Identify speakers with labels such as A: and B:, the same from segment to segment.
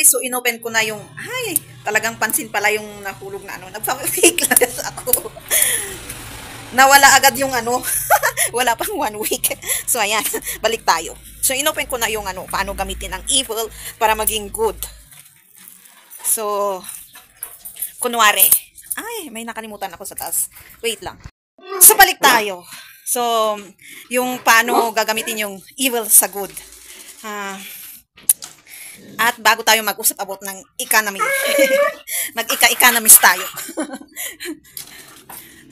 A: guys, so inopen ko na yung, ay, talagang pansin pala yung nahulog na ano, nagpa-fake lang ako. Nawala agad yung ano, wala pang 1 week. So ayan, balik tayo. So inopen ko na yung ano, paano gamitin ang evil para maging good. So, kunwari, ay, may nakalimutan ako sa taas. Wait lang. So balik tayo. So, yung paano gagamitin yung evil sa good. At bago tayo mag-usap about ng economy, mag-economist tayo.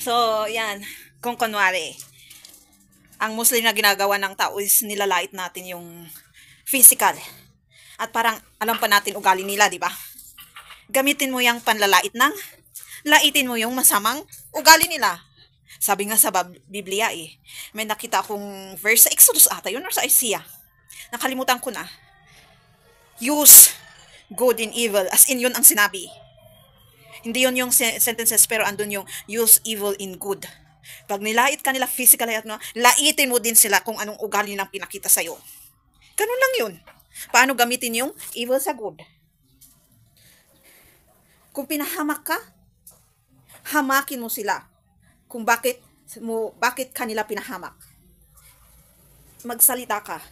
A: So, yan. Kung kunwari, ang Muslim na ginagawa ng tao is nilalait natin yung physical. At parang alam pa natin ugali nila, di ba? Gamitin mo yung panlalait ng, laitin mo yung masamang ugali nila. Sabi nga sa Biblia may nakita akong verse sa Exodus ata, yun or sa Isaiah. Nakalimutan ko na. Use good in evil, as in yun ang sinabi. Hindi yun yung sentences, pero andun yung use evil in good. Pag nilait ka nila physically at laitin mo din sila kung anong ugali nilang pinakita sa'yo. Ganun lang yun. Paano gamitin yung evil sa good? Kung pinahamak ka, hamakin mo sila. Kung bakit kanila pinahamak. Magsalita ka.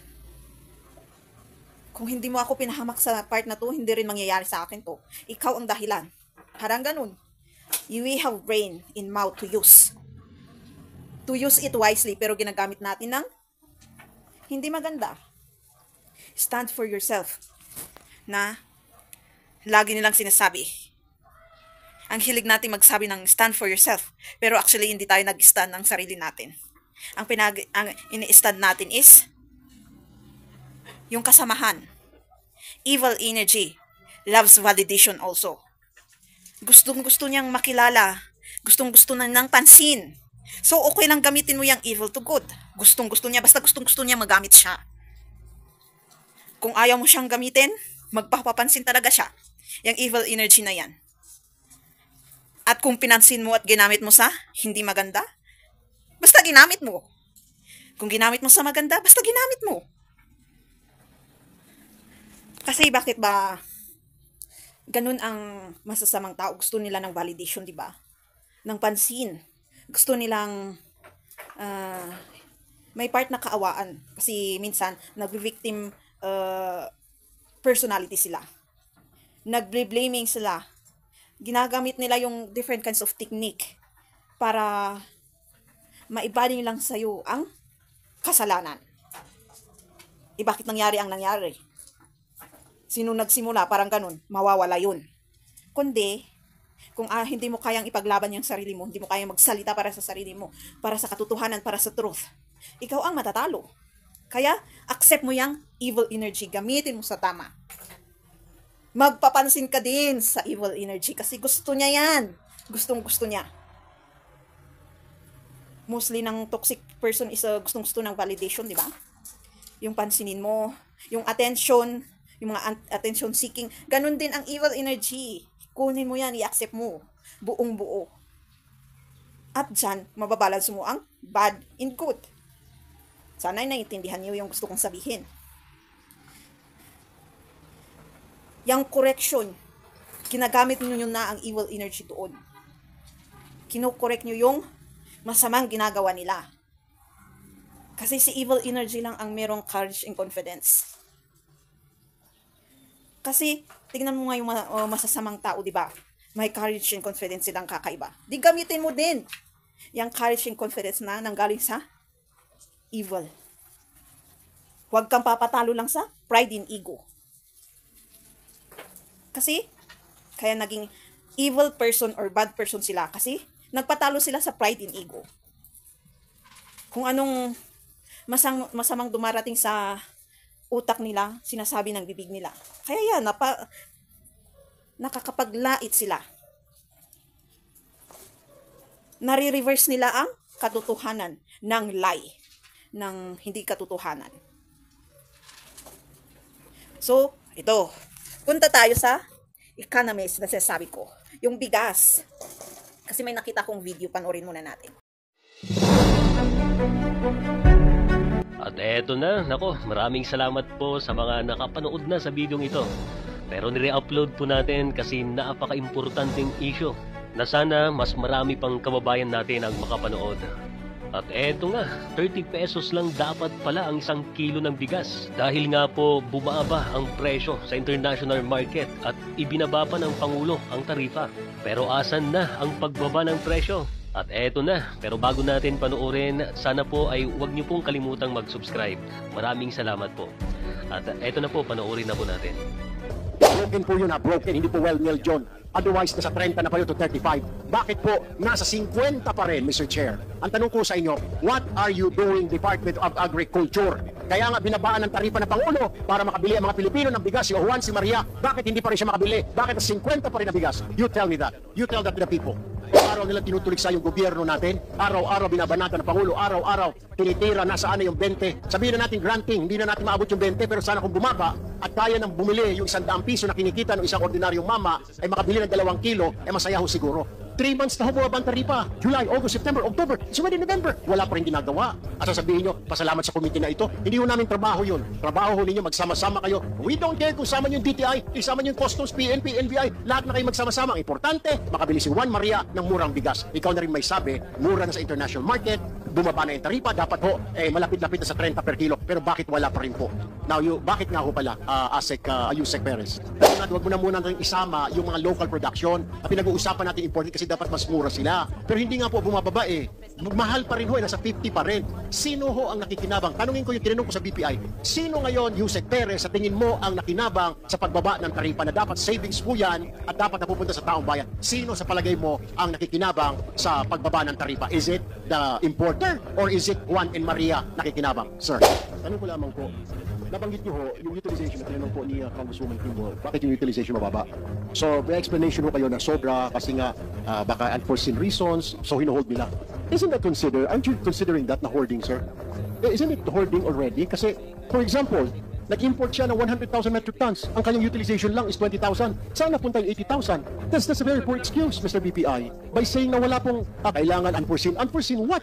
A: Kung hindi mo ako pinahamak sa part na to, hindi rin mangyayari sa akin to. Ikaw ang dahilan. Parang ganun. You have brain in mouth to use. To use it wisely, pero ginagamit natin ng hindi maganda. Stand for yourself. Na lagi nilang sinasabi. Ang hilig natin magsabi ng stand for yourself. Pero actually, hindi tayo nag-stand ng sarili natin. Ang ini-stand natin is yung kasamahan. Evil energy loves validation also. Gustong-gusto niyang makilala. Gustong-gusto na ng pansin. So, okay lang gamitin mo yung evil to good. Gustong-gusto niya. Basta gustong-gusto niya magamit siya. Kung ayaw mo siyang gamitin, magpapapansin talaga siya. Yung evil energy na yan. At kung pinansin mo at ginamit mo sa hindi maganda, basta ginamit mo. Kung ginamit mo sa maganda, basta ginamit mo. Kasi bakit ba ganun ang masasamang tao? Gusto nila ng validation, di ba? Ng pansin. Gusto nilang may part na kaawaan. Kasi minsan, nag-victim personality sila. Nag-blaming sila. Ginagamit nila yung different kinds of technique para maibalik lang sa'yo ang kasalanan. Bakit nangyari ang nangyari? Sino nagsimula? Parang ganun. Mawawala yun. Kundi, kung hindi mo kayang ipaglaban yung sarili mo, hindi mo kayang magsalita para sa sarili mo, para sa katotohanan, para sa truth, ikaw ang matatalo. Kaya, accept mo yung evil energy. Gamitin mo sa tama. Magpapansin ka din sa evil energy kasi gusto niya yan. Gustong-gusto niya. Mostly ng toxic person is gustong-gusto ng validation, di ba? Yung pansinin mo, yung attention, yung mga attention seeking, ganun din ang evil energy. Kunin mo yan, i-accept mo. Buong buo. At dyan, mababalance mo ang bad in good. Sana ay naiintindihan niyo yung gusto kong sabihin. Yang correction, ginagamit niyo na ang evil energy doon. Kino-correct niyo yung masamang ginagawa nila. Kasi si evil energy lang ang merong courage and confidence. Kasi, tingnan mo nga yung masasamang tao, di ba? May courage and confidence silang kakaiba. Di gamitin mo din yung courage and confidence na nanggaling sa evil. Huwag kang papatalo lang sa pride and ego. Kasi, kaya naging evil person or bad person sila. Kasi, nagpatalo sila sa pride and ego. Kung anong masamang dumarating sa utak nila, sinasabi ng bibig nila. Kaya yan, nakakapaglait sila. Nare-reverse nila ang katotohanan ng lie, ng hindi katotohanan. So, ito. Punta tayo sa economist na sinasabi ko. Yung bigas. Kasi may nakita kong video, panoorin muna natin.
B: At eto na, nako, maraming salamat po sa mga nakapanood na sa bidyong ito. Pero nire-upload po natin kasi napaka-importanting issue na sana mas marami pang kababayan natin ang makapanood. At eto nga, 30 pesos lang dapat pala ang 1 kilo ng bigas dahil nga po bumaba ang presyo sa international market at ibinaba pa ng Pangulo ang tarifa. Pero asan na ang pagbaba ng presyo? At eto na, pero bago natin panoorin, sana po ay huwag niyo pong kalimutang mag-subscribe. Maraming salamat po. At eto na po, panoorin na po natin.
C: Broken po yun ha, broken, hindi po well-milled yun. Otherwise, nasa 30 na pa yun to 35. Bakit po nasa 50 pa rin, Mr. Chair? Ang tanong ko sa inyo, what are you doing, Department of Agriculture? Kaya nga binabaan ng tarifa ng Pangulo para makabili ang mga Pilipino ng bigas, si Juan, si Maria. Bakit hindi pa rin siya makabili? Bakit na 50 pa rin na bigas? You tell me that. You tell that to the people. Araw nila tinutuliksa yung gobyerno natin. Araw-araw binabanatan ng Pangulo. Araw-araw tinitira nasaan na yung 20. Sabihin na natin granting, hindi na natin maabot yung 20. Pero sana kung bumaba at kaya nang bumili yung 100 piso na kinikita ng isang ordinaryong mama ay makabili ng 2 kilo, ay masaya ho siguro. 3 months na ho bumaba ang taripa. July, August, September, October, it's already November. Wala pa rin ginagawa. At sasabihin nyo, pasalamat sa committee na ito. Hindi ho namin trabaho yun. Trabaho ho ninyo, magsama-sama kayo. We don't care kung sama nyo yung DTI, isama nyo yung Customs, PNP, NBI. Lahat na kayo magsama-sama. Ang importante, makabili si Juan Maria ng murang bigas. Ikaw na rin may sabi, mura na sa international market, bumaba na yung taripa, dapat ho, malapit-lapit na sa 30 per kilo. Pero bakit wala pa rin po? Now, bakit nga ho pala, Yusek Perez? Huwag mo na muna rin isama yung mga local production. Pinag-uusapan natin important kasi dapat mas mura sila. Pero hindi nga po bumababa Mahal pa rin ho, nasa 50 pa rin. Sino ho ang nakikinabang? Tanungin ko yung tinanong ko sa BPI. Sino ngayon, Yusek Perez, sa tingin mo ang nakinabang sa pagbaba ng taripa na dapat savings po yan at dapat napupunta sa taong bayan? Sino sa palagay mo ang nakikinabang sa pagbaba ng taripa? Is it the importer or is it Juan and Maria nakikinabang? Sir, tanong ko lamang po. Nabanggit niyo ho, yung utilization na tinanong po ni Congresswoman Kimbo, bakit yung utilization mababa? So, may explanation ho kayo na sobra kasi nga baka unforeseen reasons, so hinuhold nila. Isn't that aren't you considering that na hoarding, sir? Isn't it hoarding already? Kasi, for example, nag-import siya ng 100,000 metric tons. Ang kanyang utilization lang is 20,000. Saan napunta yung 80,000? That's a very poor excuse, Mr. BPI. By saying na wala pong kailangan unforeseen. Unforeseen what?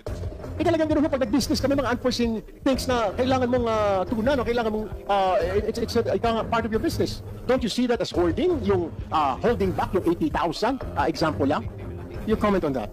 C: Talagang gano'n pag nag-business kami mga unforeseen things na kailangan mong tugunan o kailangan mong it's part of your business. Don't you see that as hoarding? Yung holding back yung 80,000 example lang? Your comment on that?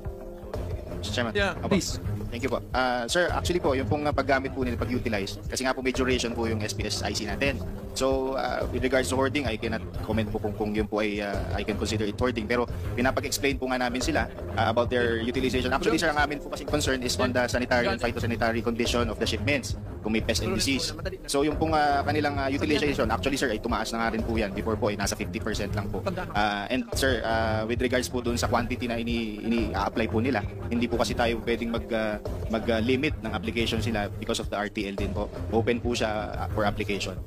D: Mr. Chairman.
E: Yeah, please.
D: Thank you po. Sir, actually po, yung pong paggamit po nila, pag-utilize, kasi nga po may duration po yung SPS IC natin. So, with regards to hoarding, I cannot comment po kung yun po ay I can consider it hoarding. Pero pinapag-explain po nga namin sila about their utilization. Actually, sir, ang amin po kasing concern is on the sanitary and phytosanitary condition of the shipments, kung may pest and disease. So, yung pong kanilang utilization, actually, sir, ay tumaas na nga rin po yan. Before po, ay nasa 50% lang po. And sir, with regards po dun sa quantity na ini-apply po nila, hindi po kasi tayo pwedeng mag-limit ng application sila because of the RTL din po. Open po siya for application.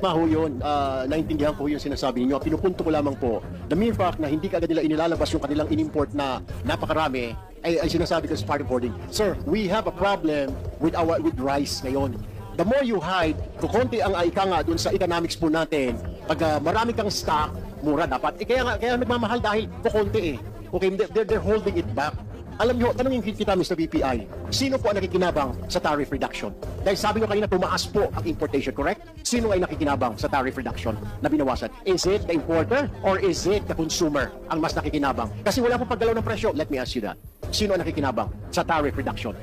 C: Maho yun, naintindihan ko yung sinasabi niyo. Pinupunto ko lamang po, the mere fact na hindi kaagad nila inilalabas yung kanilang inimport na napakarami, ay sinasabi ko as part of hoarding. Sir, we have a problem with rice ngayon. The more you hide, kukunti ang ika nga dun sa economics po natin, pag marami kang stock, mura dapat. Kaya nagmamahal dahil kukunti Okay, they're holding it back. Alam nyo, tanongin kita Mr. BPI, sino po ang nakikinabang sa tariff reduction? Dahil sabi nyo kanina tumaas po ang importation, correct? Sino ay nakikinabang sa tariff reduction na binawasan? Is it the importer or is it the consumer ang mas nakikinabang? Kasi wala po paggalaw ng presyo. Let me ask you that. Sino ang nakikinabang sa tariff reduction?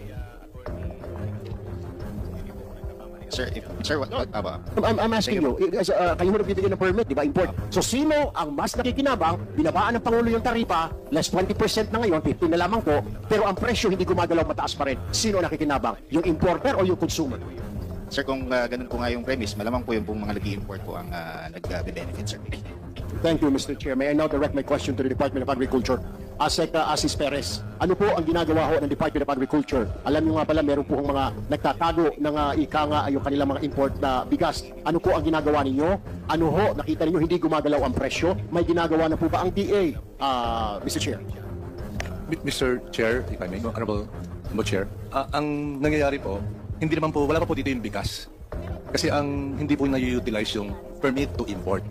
D: Sir, what ba?
C: I'm asking you, kayo mo nagbibigay ng permit, di ba, import? So, sino ang mas nakikinabang? Binabaan ng Pangulo yung taripa, less 20% na ngayon, 15 na lamang po, pero ang presyo hindi gumagalaw, mataas pa rin. Sino nakikinabang? Yung importer o yung consumer?
D: Sir, kung ganun po nga yung premise, malamang po yung mga nag-i-import po ang nag-benefit, sir.
C: Thank you, Mr. Chair. May I now direct my question to the Department of Agriculture? Asis Perez, ano po ang ginagawa ho ng Department of Agriculture? Alam niyo nga pala, meron po ang mga nagtatago ng yung kanilang mga import na bigas. Ano po ang ginagawa ninyo? Ano ho, nakita niyo hindi gumagalaw ang presyo? May ginagawa na po ba ang DA, Mr. Chair?
E: Mr. Chair, if I may, Honorable Chair, ang nangyayari po, hindi naman po, wala pa po dito yung bigas. Kasi ang hindi po na-utilize yung permit to import.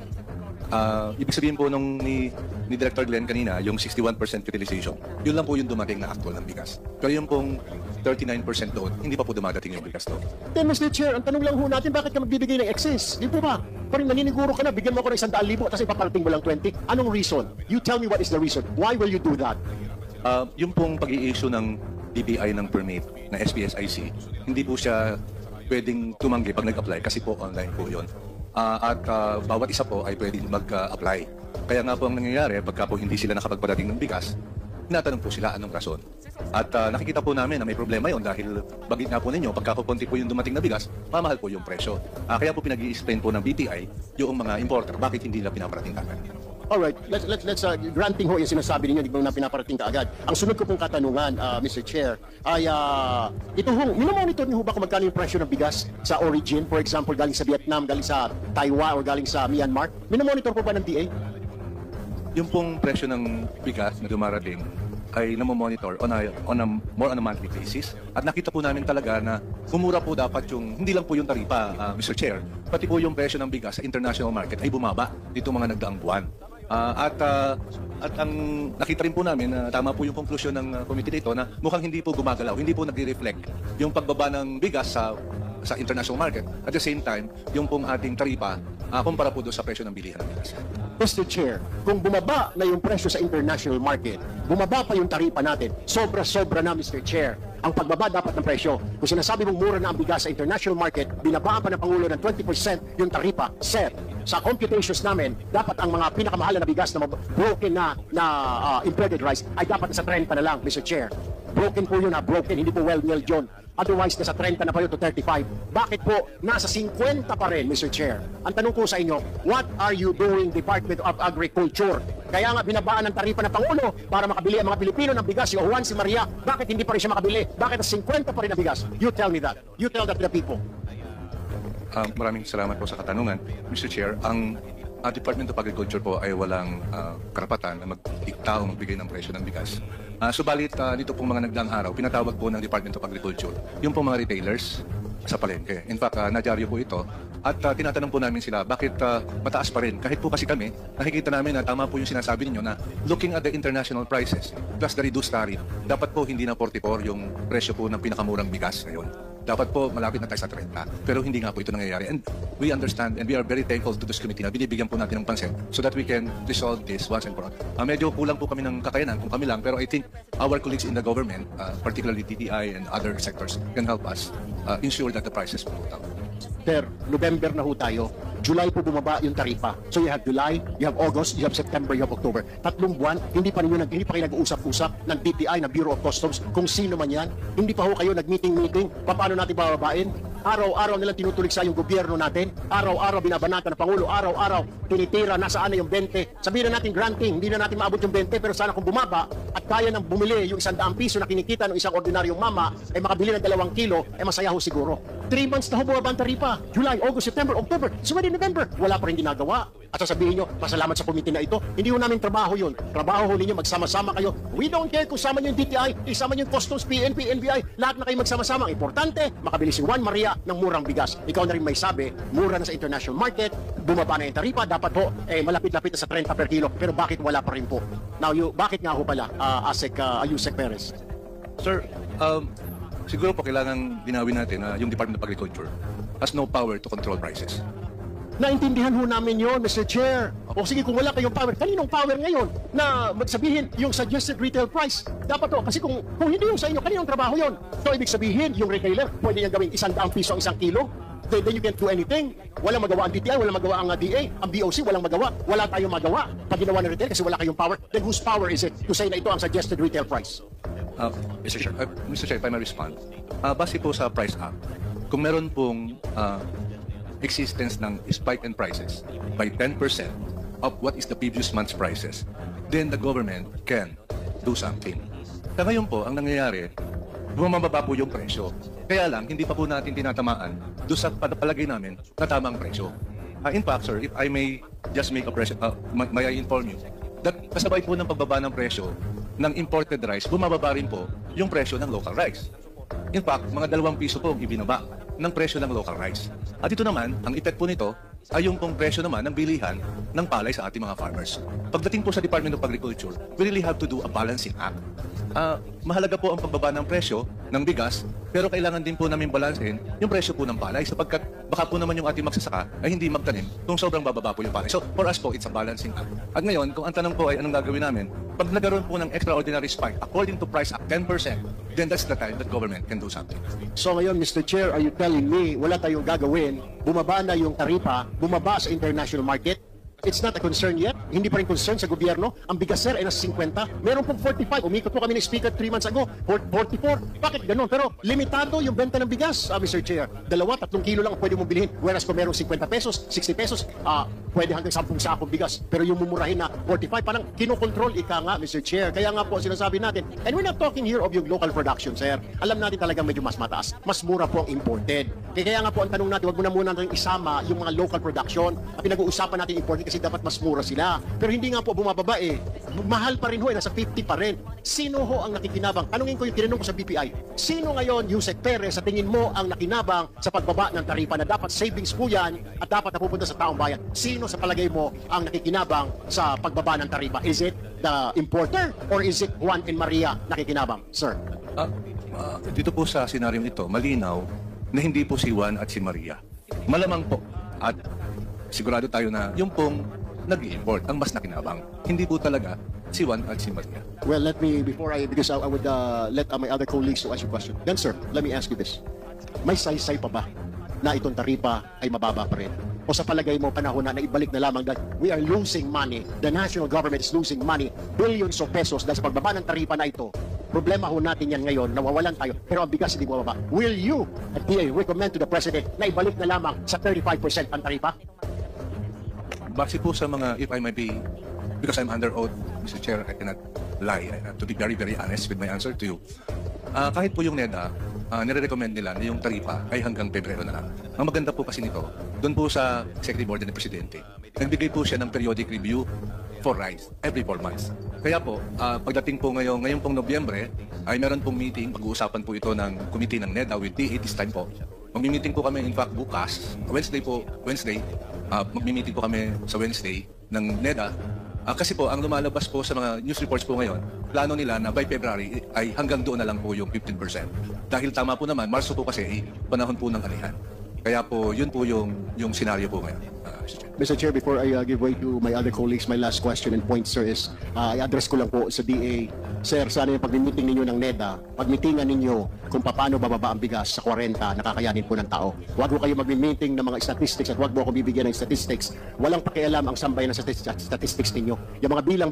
E: Ibig sabihin po ni Director Glenn kanina, yung 61% utilization, yun lang po yung dumating na actual ng bigas. Pero yung pong 39% doon, hindi pa po dumadating yung bigas doon.
C: Then, Mr. Chair, ang tanong lang ho natin, bakit ka magbibigay ng excess? Di po ba? Parang naniniguro ka na, bigyan mo ako ng 100,000, tapos ipaparating mo lang 20. Anong reason? You tell me what is the reason. Why will you do that?
E: Yung pong pag-i-issue ng DBI ng permit na SPSIC, hindi po siya pwedeng tumanggi pag nag-apply kasi po online po yun. Bawat isa po ay pwedeng mag-apply. Kaya nga po ang nangyayari, pagka po hindi sila nakapagpadating ng bigas, tinatanong po sila anong rason. At nakikita po namin na may problema yon dahil bagit nga po ninyo, pagka kukunti po yung dumating na bigas, mamahal po yung presyo. Kaya po pinag-i-explain po ng BPI yung mga importer, bakit hindi nila pinaparating agad.
C: Alright, let's granting ho yung sinasabi ninyo, di ba na pinaparating ka agad. Ang sunod ko pong katanungan, Mr. Chair, ay ito ho, minomonitor niyo ho ba kung magkano yung presyo ng bigas sa origin, for example, galing sa Vietnam, galing sa Taiwan, or galing sa Myanmar? Minomonitor po ba ng DA?
E: Yung pong presyo ng bigas na dumarating ay namomonitor on a more on a monthly basis. At nakita po namin talaga na bumura po dapat yung, hindi lang po yung taripa, Mr. Chair, pati po yung presyo ng bigas sa international market ay bumaba dito mga nagdaang buwan. At ang nakita rin po namin na tama po yung konklusyon ng committee dito na mukhang hindi po gumagalaw, hindi po nagre-reflect yung pagbaba ng bigas sa international market. At the same time, yung pong ating taripa kumpara po doon sa presyo ng bilihan ng bigas.
C: Mr. Chair, kung bumaba na yung presyo sa international market, bumaba pa yung taripa natin, sobra-sobra na, Mr. Chair. Ang pagbaba dapat ng presyo. Kung sinasabi mong mura na ang bigas sa international market, binabaan pa ng Pangulo ng 20% yung taripa, sir. Sa computations namin, dapat ang mga pinakamahala na bigas na broken na imported rice ay dapat nasa 30 na lang, Mr. Chair. Broken po yun broken, hindi po well-milled yun. Otherwise, nasa 30 na pa yun to 35. Bakit po nasa 50 pa rin, Mr. Chair? Ang tanong ko sa inyo, what are you doing, Department of Agriculture? Kaya nga binabaan ng taripa ng Pangulo para makabili ang mga Pilipino ng bigas, si Juan, si Maria. Bakit hindi pa rin siya makabili? Bakit nasa 50 pa rin ang bigas? You tell me that. You tell that to the people.
E: Maraming salamat po sa katanungan. Mr. Chair, ang Department of Agriculture po ay walang karapatan na magdikta o magbigay ng presyo ng bigas. Subalit, dito pong mga nagdaang araw, pinatawag po ng Department of Agriculture yung pong mga retailers sa palengke. In fact, nadyaryo po ito. At tinatanong po namin sila, bakit mataas pa rin? Kahit po kasi kami, nakikita namin na tama po yung sinasabi ninyo na looking at the international prices plus the reduced tariff, dapat po hindi na 44 yung presyo po ng pinakamurang bigas ngayon. Dapat po malapit na tayo sa 30. Pero hindi nga po ito nangyayari. And we understand and we are very thankful to this committee na binibigyan po natin ng pansin so that we can resolve this once and for all. Medyo kulang po kami ng kakayanan kung kami lang, pero I think our colleagues in the government, particularly TTI and other sectors, can help us ensure that the prices will go down.
C: Sir, November na ho tayo. July po bumaba yung taripa. So you have July, you have August, you have September, you have October. 3 buwan, hindi pa kayo nag-uusap-usap ng DTI, ng Bureau of Customs, kung sino man yan. Hindi pa ho kayo nag-meeting-meeting. Paano natin bababain? Araw-araw nilang tinutuligsa yung gobyerno natin. Araw-araw binabanatan ng Pangulo. Araw-araw tinitira nasaan na yung 20. Sabihin na natin granting, hindi na natin maabot yung 20, pero sana kung bumaba at kaya nang bumili yung 100 piso na kinikita ng isang ordinaryong mama ay makabili ng 2 kilo, ay masaya ho siguro. 3 months na ho bumaba ang taripa. July, August, September, October. So when in November, wala pa rin ginagawa. At sasabihin nyo, pasalamat sa committee na ito. Hindi ho namin trabaho yun. Trabaho ho ninyo, magsama-sama kayo. We don't care kung sama nyo yung DTI, isama nyo yung Customs, PNP, NBI. Lahat na kayo magsama-sama. Ang importante, makabili si Juan Maria ng murang bigas. Ikaw na rin may sabi, mura na sa international market, bumaba na yung taripa, dapat po, malapit-lapit na sa 30 per kilo. Pero bakit wala pa rin po? Now, bakit nga ho pala, Ayusek Perez?
E: Sir, siguro po kailangan dinawin natin na yung Department of Agriculture has no power to control prices.
C: Naintindihan ho namin yon, Mr. Chair. O sige, kung wala kayong power, kaninong power ngayon na magsabihin yung suggested retail price? Dapat to, kasi kung hindi yung sa inyo, kaninong trabaho yon? So, ibig sabihin, yung retailer, pwede niyang gawin 100 piso ang 1 kilo. Then you can't do anything. Walang magawa ang DTI, walang magawa ang DA, ang BOC, walang magawa. Wala tayong magawa pag ginawa ng retail kasi wala kayong power. Then whose power is it to say na ito ang suggested retail price?
E: Mr. Chair, if I may respond. Base po sa Price Act, kung meron pong existence ng spike in prices by 10% of what is the previous month's prices, then the government can do something. Kaya ngayon po, ang nangyayari, bumababa po yung presyo. Kaya lang, hindi pa po natin tinatamaan doon sa palagay namin na tamang presyo. In fact, sir, if I may just make a may I inform you that kasabay po ng pagbaba ng presyo ng imported rice, bumababa rin po yung presyo ng local rice. In fact, mga 2 piso po ang ibinaba ng presyo ng local rice. At ito naman, ang effect po nito, ay yung pong presyo naman ng bilihan ng palay sa ating mga farmers. Pagdating po sa Department of Agriculture, we really have to do a balancing act. Mahalaga po ang pagbaba ng presyo ng bigas, pero kailangan din po namin balansehin yung presyo po ng palay sapagkat baka po naman yung ating magsasaka ay hindi magtanim kung sobrang bababa po yung palay. So for us po, it's a balancing act. At ngayon, kung ang tanong po ay anong gagawin namin, pag nagkaroon po ng extraordinary spike according to Price Act 10%, then that's the time that government can do something.
C: So ngayon, Mr. Chair, are you telling me wala tayong gagawin, bumaba na yung taripa, bumaba sa international market? It's not a concern yet. Hindi pa rin concern sa gobyerno. Ang bigas, sir, ay nasa 50. Meron pong 45. Umikot po kami ng speaker 3 months ago. 44. Bakit ganun? Pero limitado yung benta ng bigas, Mr. Chair. 2-3 kilo lang ang pwede mong bilhin. Whereas kung merong 50 pesos, 60 pesos, pwede hanggang 10 sakong bigas. Pero yung mumurahin na 45, parang kinokontrol ika nga, Mr. Chair. Kaya nga po sinasabi natin, and we're not talking here of yung local production, sir. Alam natin talagang medyo mas mataas. Mas mura po ang imported. Kaya nga po ang tanong natin, wag mo na muna natin isama yung mga local production. At pinag-uusapan natin imported kasi dapat mas mura sila. Pero hindi nga po bumababa eh. Mahal pa rin ho, nasa 50 pa rin. Sino ho ang nakikinabang? Tanungin ko yung tinanong ko sa BPI. Sino ngayon, Yusek Perez, sa tingin mo ang nakinabang sa pagbaba ng taripa na dapat savings po yan at dapat napupunta sa taong bayan? Sino sa palagay mo ang nakikinabang sa pagbaba ng taripa? Is it the importer or is it Juan and Maria nakikinabang, sir?
E: Dito po sa senaryong ito, malinaw na hindi po si Juan at si Maria. Malamang po at sigurado tayo na yung pong nag-i-import ang mas nakinabang. Hindi po talaga si Juan at si Maria.
C: Well, let me, because I would let my other colleagues to ask you a question. Then, sir, let me ask you this. May saysay pa ba na itong taripa ay mababa pa rin? O sa palagay mo, panahon na ibalik na lamang that we are losing money, the national government is losing money, billions of pesos dahil sa pagbaba ng taripa na ito. Problema ho natin yan ngayon, nawawalan tayo, pero ang bigas hindi bumaba. Will you, at DA, recommend to the President na ibalik na lamang sa 35% ang taripa?
E: Base po sa mga, if I may be, because I'm under oath, Mr. Chair, I cannot lie. I have to be very, very honest with my answer to you. Kahit po yung NEDA, nire-recommend nila na yung taripa ay hanggang Pebrero na lang. Ang maganda po kasi nito, doon po sa Executive Order ng Presidente, nagbigay po siya ng periodic review for rice every 4 months. Kaya po, pagdating po ngayon pong Nobyembre, ay meron pong meeting, pag-uusapan po ito ng committee ng NEDA with DA this time po. Magmi-meeting po kami, in fact, bukas, Wednesday, magmi-meeting po kami sa Wednesday ng NEDA. Kasi po, ang lumalabas po sa mga news reports po ngayon, plano nila na by February ay hanggang doon na lang po yung 15%. Dahil tama po naman, Marso po kasi panahon po ng anihan. Kaya po, yun po yung senaryo po ngayon.
C: Mr. Chair, before I give way to my other colleagues, my last question and point, sir, is i-address ko lang po sa DA. Sir, sana yung pag-meeting ninyo ng NEDA, pag-meetingan ninyo kung paano bababa ang bigas sa 40 nakakayanin po ng tao. Huwag mo kayo mag-meeting ng mga statistics at huwag mo ako bibigyan ng statistics. Walang pakialam ang sambay ng statistics ninyo. Yung mga bilang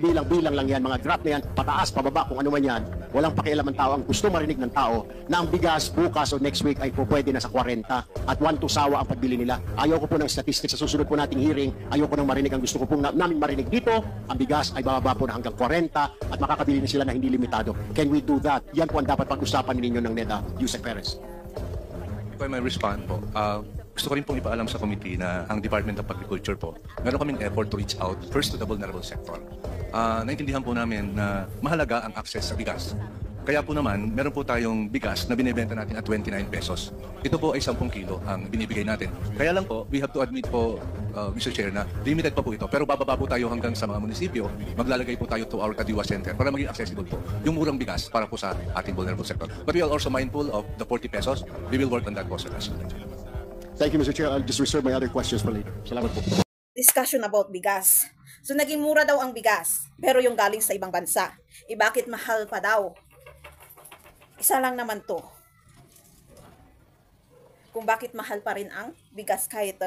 C: lang yan, mga graph na yan, pataas, pababa, kung ano man yan. Walang pakialam ang tao. Ang gusto marinig ng tao na ang bigas bukas o next week ay po pwede na sa 40 at 1 to sawa ang pagbili nila. Ayaw ko po ng statistics sa susunod po nating hearing. Ayaw ko nang marinig. Ang gusto ko pong namin marinig dito, ang bigas ay bababa po na hanggang 40 at makakabili na sila na hindi limitado. Can we do that? Yan po ang dapat pag-usapan ninyo ng NEDA, Yusek Perez.
E: If I may respond po, gusto ko rin pong ipaalam sa committee na ang Department of Agriculture po, meron kaming effort to reach out first to the vulnerable sector. Naintindihan po namin na mahalaga ang access sa bigas. Kaya po naman, meron po tayong bigas na binibenta natin at 29 pesos. Ito po ay 10 kilo ang binibigay natin. Kaya lang po, we have to admit po, Mr. Chair, na limited pa po ito. Pero bababa po tayo hanggang sa mga munisipyo. Maglalagay po tayo to our Kadiwa Center para maging accessible po yung murang bigas para po sa ating vulnerable sector. But we are also mindful of the 40 pesos. We will work on that po, sir.
C: Thank you, Mr. Chair. I'll just reserve my other questions for later. Salamat po.
A: Discussion about bigas. So naging mura daw ang bigas, pero yung galing sa ibang bansa. Bakit mahal pa daw? Isa lang naman to. Kung bakit mahal pa rin ang bigas kahit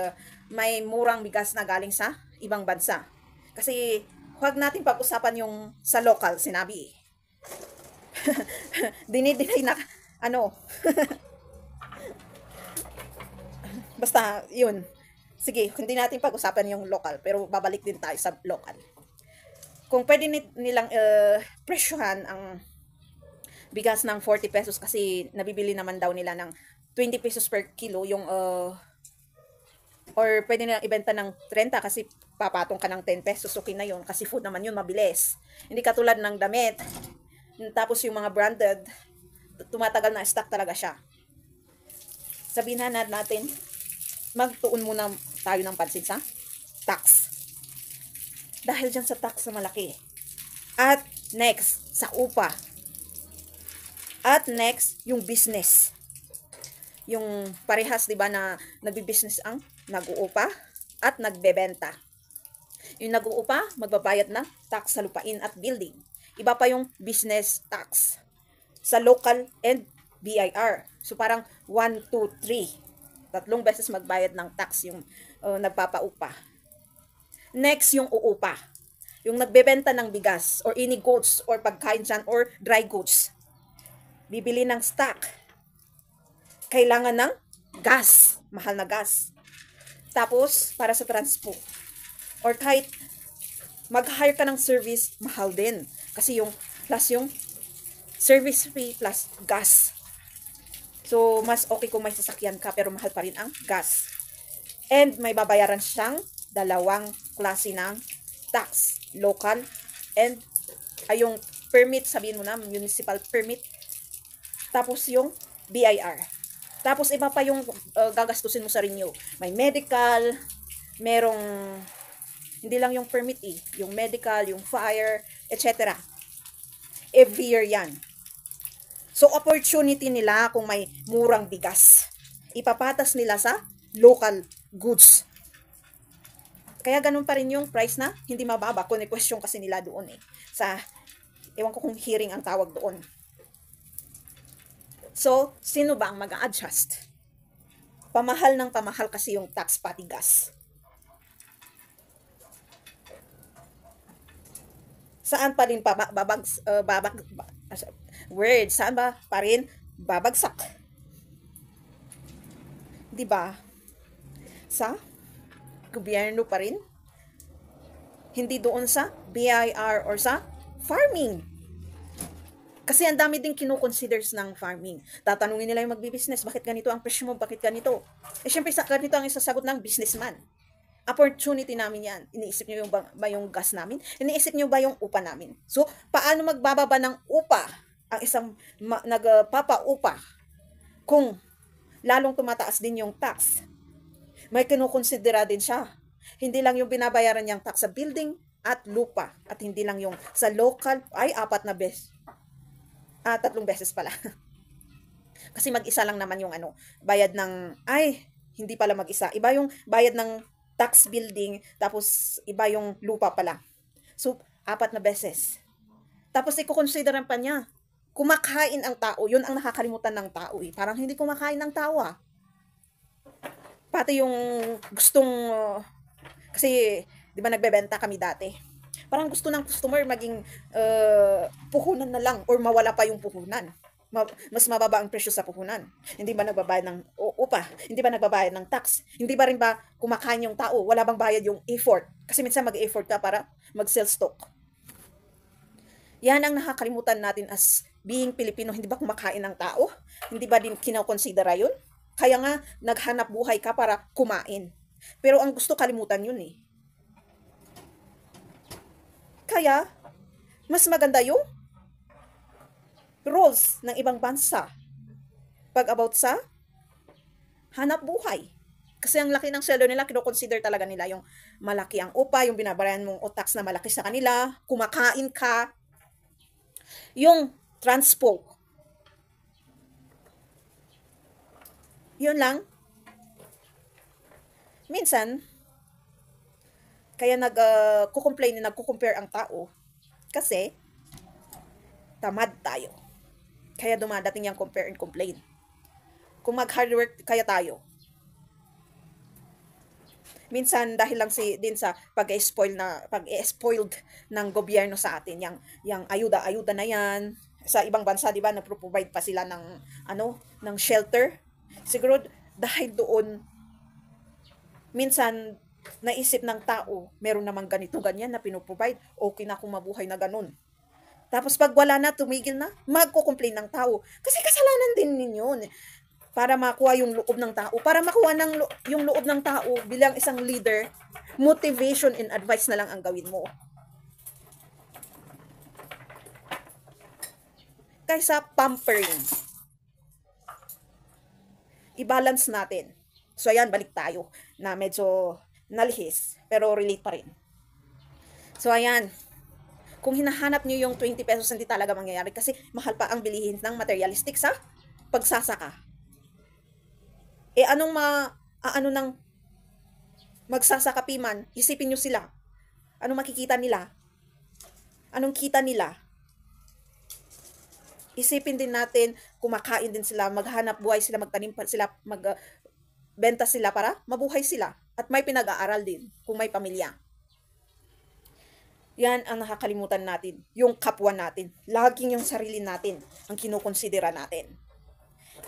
A: may murang bigas na galing sa ibang bansa. Kasi huwag natin pag-usapan yung sa local, sinabi. Dinidinay na, basta, yun. Sige, hindi natin pag-usapan yung local, pero babalik din tayo sa local. Kung pwede nilang presyohan ang bigas ng 40 pesos kasi nabibili naman daw nila ng 20 pesos per kilo yung or pwede nilang ibenta ng 30 kasi papatong ka ng 10 pesos, okay na yun kasi food naman yun, mabilis. Hindi katulad ng damit, tapos yung mga branded, tumatagal na stock talaga siya. Sabihin na natin magtuon muna tayo ng pansin sa tax. Dahil dyan sa tax na malaki. At next, sa upa. At next, yung business. Yung parehas, di ba, na nagbi-business ang nag-uupa at nagbebenta. Yung nag-uupa, magbabayad ng tax sa lupain at building. Iba pa yung business tax sa local and BIR. So parang 1, 2, 3. Tatlong beses magbayad ng tax yung nagpapaupa. Next, yung uupa. Yung nagbebenta ng bigas or any goods or pagkain dyan or dry goods. Bibili ng stock. Kailangan ng gas. Mahal na gas. Tapos, para sa transport. Or kahit mag-hire ka ng service, mahal din. Kasi yung plus yung service fee plus gas. So, mas okay kung may sasakyan ka pero mahal pa rin ang gas. And may babayaran siyang dalawang klase ng tax. Local and yung permit, sabihin mo na, municipal permit. Tapos yung BIR. Tapos iba pa yung gagastusin mo sa renew. May medical, merong, hindi lang yung permit yung medical, yung fire, etc. Every year yan. So opportunity nila kung may murang bigas. Ipapatas nila sa local goods. Kaya ganun pa rin yung price na hindi mababa. Kung question kasi nila doon sa, ewan ko kung hearing ang tawag doon. So, sino ba ang mag-a-adjust? Pamahal ng pamahal kasi yung tax pati gas. Saan pa rin saan ba pa rin babagsak? 'Di ba? Sa gobyerno pa rin. Hindi doon sa BIR or sa farming. Kasi ang dami din kino-considers ng farming. Tatanungin nila yung magbi-business, bakit ganito ang presyo mo, bakit ganito? Syempre, ganito ang isasagot ng businessman. Opportunity namin yan. Iniisip nyo ba yung gas namin? Iniisip nyo ba yung upa namin? So, paano magbababa ng upa ang isang nagpapaupa kung lalong tumataas din yung tax? May kinokonsidera din siya. Hindi lang yung binabayaran niyang tax sa building at lupa. At hindi lang yung sa local, ay 4 na beses. 3 beses pala. Kasi mag-isa lang naman yung bayad ng, hindi pala mag-isa. Iba yung bayad ng tax building, tapos iba yung lupa pala. So, 4 na beses. Tapos iko-consideran pa niya, kumakain ang tao. Yun ang nakakalimutan ng tao Parang hindi kumakain ng tao Pati yung gustong, kasi, di ba nagbebenta kami dati? Parang gusto ng customer maging puhunan na lang or mawala pa yung puhunan. Mas mababa ang presyo sa puhunan. Hindi ba nagbabayad ng upa? Hindi ba nagbabayad ng tax? Hindi ba rin ba kumakain yung tao? Wala bang bayad yung effort? Kasi minsan mag-effort ka para mag-sell stock. Yan ang nakakalimutan natin as being Pilipino. Hindi ba kumakain ng tao? Hindi ba din kinokonsidera yun? Kaya nga, naghanap buhay ka para kumain. Pero ang gusto kalimutan yun Kaya, mas maganda yung rules ng ibang bansa pag about sa hanap buhay. Kasi ang laki ng sweldo nila, kino-consider talaga nila yung malaki ang upa, yung binabayaran mong o tax na malaki sa kanila, kumakain ka, yung transport. Yun lang. Minsan, kaya nagko-compare ang tao kasi tamad tayo. Kaya dumadating yung compare and complain. Kung mag-hard work kaya tayo. Minsan dahil lang din sa pag-spoiled ng gobyerno sa atin, yang ayuda na yan. Sa ibang bansa, 'di ba, nagpo-provide pa sila ng ng shelter. Siguro dahil doon minsan naisip ng tao, meron namang ganito, ganyan na pinoprovide, okay na kung mabuhay na ganun. Tapos pag wala na, tumigil na, magko-complain ng tao. Kasi kasalanan din ninyo para makuha yung loob ng tao. Para makuha yung loob ng tao bilang isang leader, motivation and advice na lang ang gawin mo. Kaysa pampering. I-balance natin. So ayan, balik tayo na medyo nalihis, pero relate pa rin. So ayan, kung hinahanap nyo yung 20 pesos, hindi talaga mangyayari kasi mahal pa ang bilihin ng materialistic sa pagsasaka. Anong ano ng magsasaka piman? Isipin nyo sila. Anong makikita nila? Anong kita nila? Isipin din natin, kumakain din sila, maghanap buhay sila, magtanim pa sila, magbenta sila para mabuhay sila. At may pinag-aaral din kung may pamilya. Yan ang nakakalimutan natin, yung kapwa natin. Laging yung sarili natin ang kinukonsidera natin.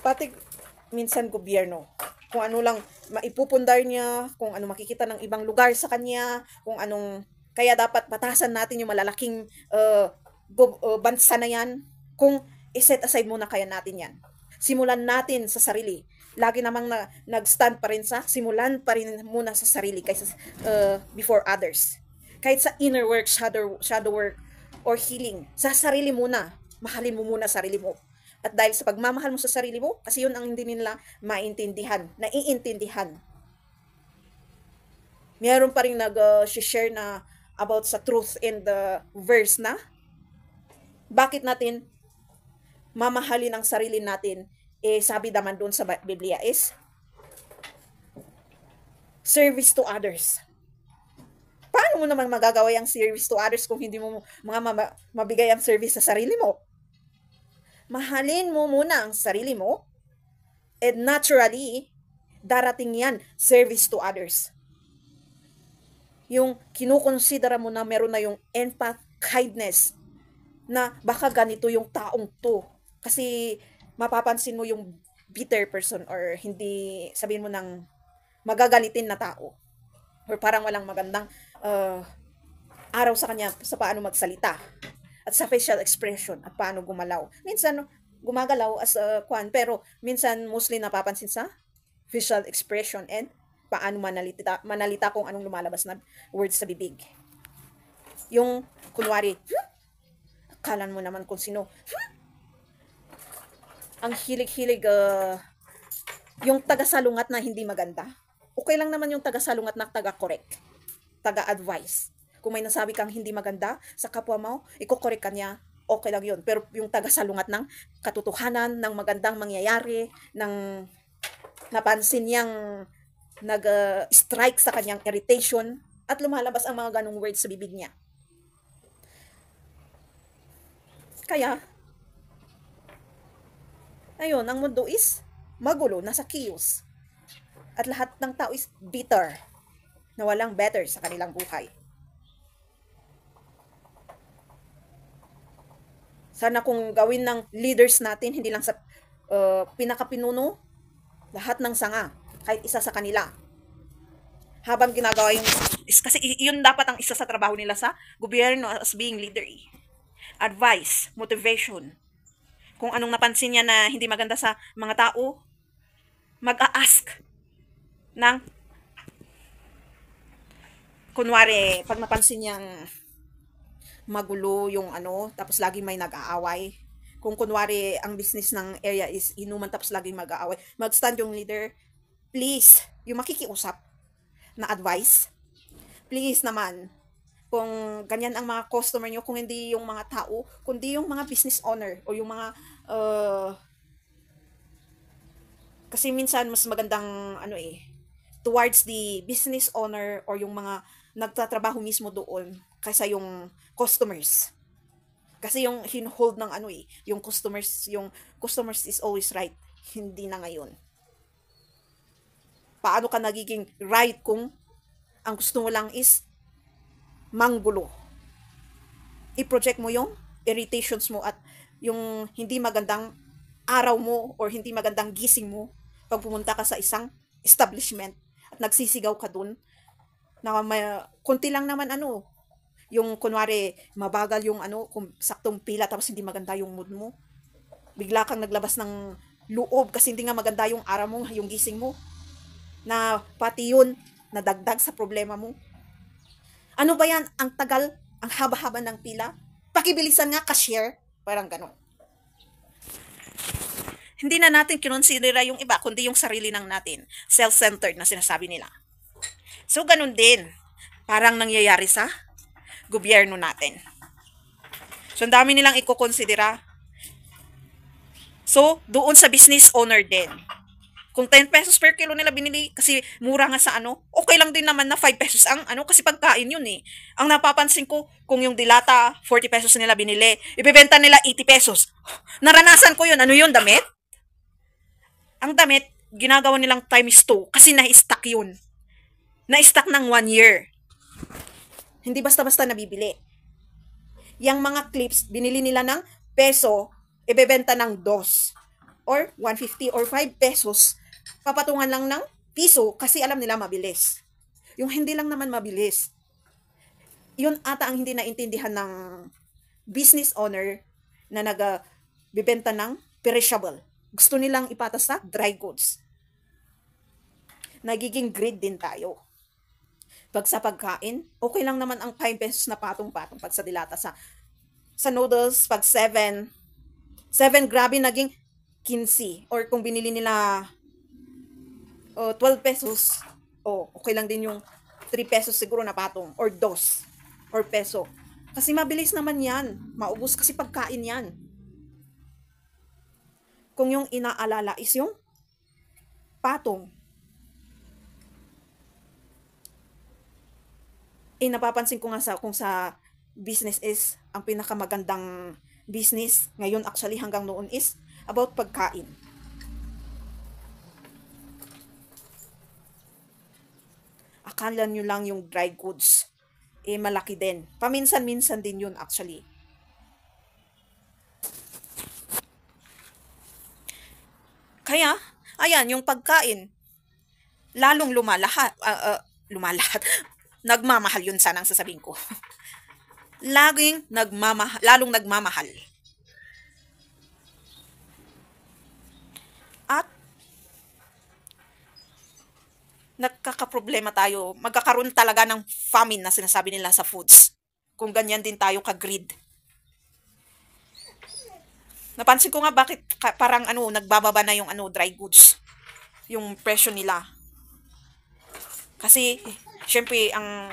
A: Pati minsan gobyerno, kung ano lang maipupundar niya, kung ano makikita ng ibang lugar sa kanya, kung anong, kaya dapat batasan natin yung malalaking bansa na yan. Kung iset aside muna kaya natin yan. Simulan natin sa sarili. Lagi namang nag-stand pa rin sa, simulan pa rin muna sa sarili kaysa before others. Kahit sa inner work, shadow work, or healing, sa sarili muna. Mahalin mo muna sarili mo. At dahil sa pagmamahal mo sa sarili mo, kasi yun ang hindi nila naiintindihan. Mayroon pa rin nag-share na about sa truth in the verse na, bakit natin mamahalin ang sarili natin? Sabi naman doon sa Biblia is, service to others. Paano mo naman magagawa yung service to others kung hindi mo mabigay ang service sa sarili mo? Mahalin mo muna ang sarili mo, and naturally, darating yan, service to others. Yung kinukonsidera mo na meron na yung empath, kindness, na baka ganito yung taong to. Kasi mapapansin mo yung bitter person or hindi, sabihin mo ng magagalitin na tao. Or parang walang magandang araw sa kanya sa paano magsalita at sa facial expression at paano gumalaw. Minsan gumagalaw as a pero minsan mostly napapansin sa facial expression and paano manalita kung anong lumalabas na words sa bibig. Yung kunwari, akalan mo naman kung sino. Ang hilig-hilig yung taga-salungat na hindi maganda. Okay lang naman yung taga-salungat na taga-correct. Taga-advice. Kung may nasabi kang hindi maganda sa kapwa mo, iko-correct ka niya, okay lang yun. Pero yung taga-salungat ng katotohanan, ng magandang mangyayari, ng napansin niyang nag-strike sa kanyang irritation, at lumalabas ang mga ganong words sa bibig niya. Kaya, ayun, ang mundo is magulo, nasa chaos. At lahat ng tao is bitter, na walang better sa kanilang buhay. Sana kung gawin ng leaders natin, hindi lang sa pinakapinuno, lahat ng sanga, kahit isa sa kanila. Habang ginagawa yung, kasi yun dapat ang isa sa trabaho nila sa gobyerno as being leader. Advice, motivation. Kung anong napansin niya na hindi maganda sa mga tao, mag-a-ask ng, kunwari, pag napansin niyang magulo yung tapos laging may nag-aaway. Kung kunwari, ang business ng area is inuman tapos laging mag-aaway, mag-stand yung leader, please, yung makikiusap na advice, please naman, kung ganyan ang mga customer nyo, kung hindi yung mga tao, kundi yung mga business owner, o yung mga, kasi minsan mas magandang, towards the business owner, or yung mga nagtatrabaho mismo doon, kaysa yung customers. Kasi yung hinhold ng yung customers is always right, hindi na ngayon. Paano ka nagiging right kung ang gusto mo lang is manggulo? I-project mo yung irritations mo at yung hindi magandang araw mo or hindi magandang gising mo pag pumunta ka sa isang establishment at nagsisigaw ka dun na kunti lang naman yung kunwari mabagal yung kung saktong pila tapos hindi maganda yung mood mo. Bigla kang naglabas ng loob kasi hindi nga maganda yung araw mo, yung gising mo. Na pati yun, nadagdag sa problema mo. Ano ba yan? Ang tagal, ang haba-haba ng pila? Pakibilisan nga, cashier. Parang gano'n. Hindi na natin kinonsidera yung iba, kundi yung sarili ng natin. Self-centered na sinasabi nila. So, ganun din. Parang nangyayari sa gobyerno natin. So, ang dami nilang ikokonsidera. So, doon sa business owner din. Kung 10 pesos per kilo nila binili, kasi mura nga sa okay lang din naman na 5 pesos ang kasi pagkain yun eh. Ang napapansin ko, kung yung dilata, 40 pesos nila binili, ibebenta nila 80 pesos. Naranasan ko yun. Ano yun, damit? Ang damit, ginagawa nilang times 2 kasi na-stock yun. Na-stock ng 1 year. Hindi basta-basta nabibili. Yang mga clips, binili nila ng peso, ibebenta ng 2 or 150 or 5 pesos, papatungan lang ng piso kasi alam nila mabilis. Yung hindi lang naman mabilis, yun ata ang hindi naintindihan ng business owner na nagbibenta ng perishable. Gusto nilang ipatas sa dry goods. Nagiging greed din tayo. Pag sa pagkain, okay lang naman ang 5 pesos na patong-patong pag sa dilata sa noodles, pag 7 grabe naging 15. Or kung binili nila 12 pesos, okay lang din yung 3 pesos siguro na patong. Or 2 or peso. Kasi mabilis naman yan. Maubos kasi pagkain yan. Kung yung inaalala is yung patong. Napapansin ko nga kung sa business is ang pinakamagandang business ngayon actually hanggang noon is about pagkain. Akala nyo lang yung dry goods malaki din. Paminsan-minsan din yun actually. Kaya, ayan, yung pagkain lalong lumalahat. Nagmamahal yun sana ang sasabihin ko. Lalong nagmamahal. At nagkakaproblema tayo. Magkakaroon talaga ng famine na sinasabi nila sa foods. Kung ganyan din tayo ka-greed. Napansin ko nga bakit parang nagbababa na yung dry goods. Yung presyo nila. Kasi syempre, ang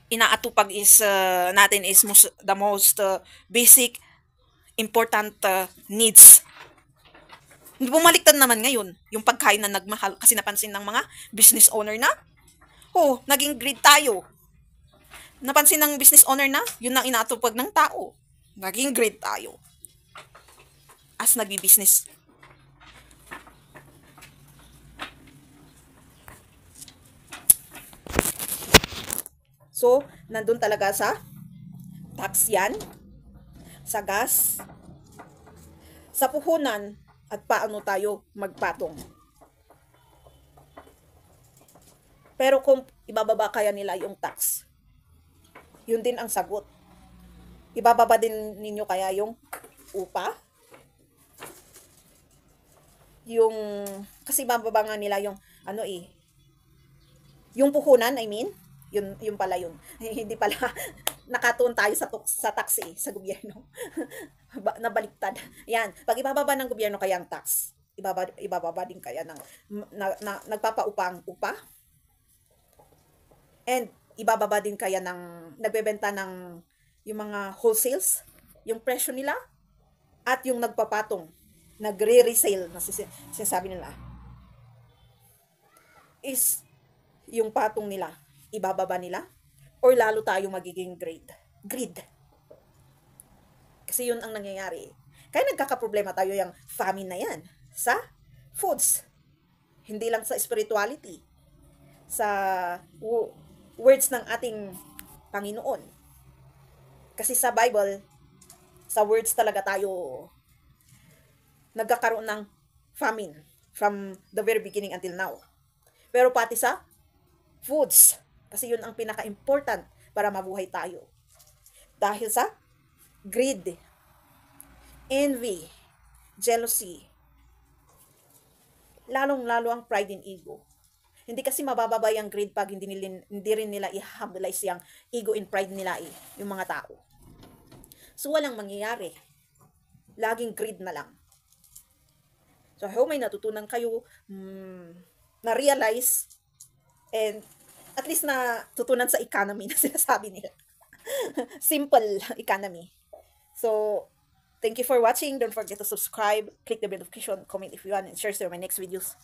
A: inaatupag is natin is the most basic, important needs. Bumaliktad naman ngayon yung pagkain na nagmahal kasi napansin ng mga business owner na, naging greed tayo. Napansin ng business owner na, yun ang inaatupag ng tao. Naging greed tayo. As nagbi-business. So, nandun talaga sa tax yan, sa gas, sa puhunan, at paano tayo magpatong. Pero kung ibababa kaya nila yung tax, yun din ang sagot. Ibababa din ninyo kaya yung upa? Kasi bababa nga nila yung, yung puhunan, yun pala yun. Hindi pala, nakatuon tayo sa tax sa gobyerno. Nabaliktad. Yan, pag ibababa ng gobyerno kaya ang tax, ibababa din kaya ng nagpapaupa ang upa? And ibababa din kaya ng nagbebenta ng yung mga wholesales, yung presyo nila, at yung nagpapatong, nagre-resale na sinasabi nila, is yung patong nila, ibababa nila, or lalo tayo magiging greed. Kasi yun ang nangyayari. Kaya nagkakaproblema tayo yung famine na yan sa foods. Hindi lang sa spirituality. Sa words ng ating Panginoon. Kasi sa Bible, sa words talaga tayo nagkakaroon ng famine from the very beginning until now. Pero pati sa foods, kasi yun ang pinaka-important para mabuhay tayo. Dahil sa greed, envy, jealousy, lalong-lalo ang pride and ego. Hindi kasi mabababa yung greed pag hindi rin nila i-humbilize yung ego and pride nila yung mga tao. So walang mangyayari. Laging greed na lang. So, I hope may natutunan kayo, na-realize, and at least na tutunan sa economy na sinasabi nila. Simple economy. So, thank you for watching. Don't forget to subscribe, click the bell notification, comment if you want, and share to my next videos.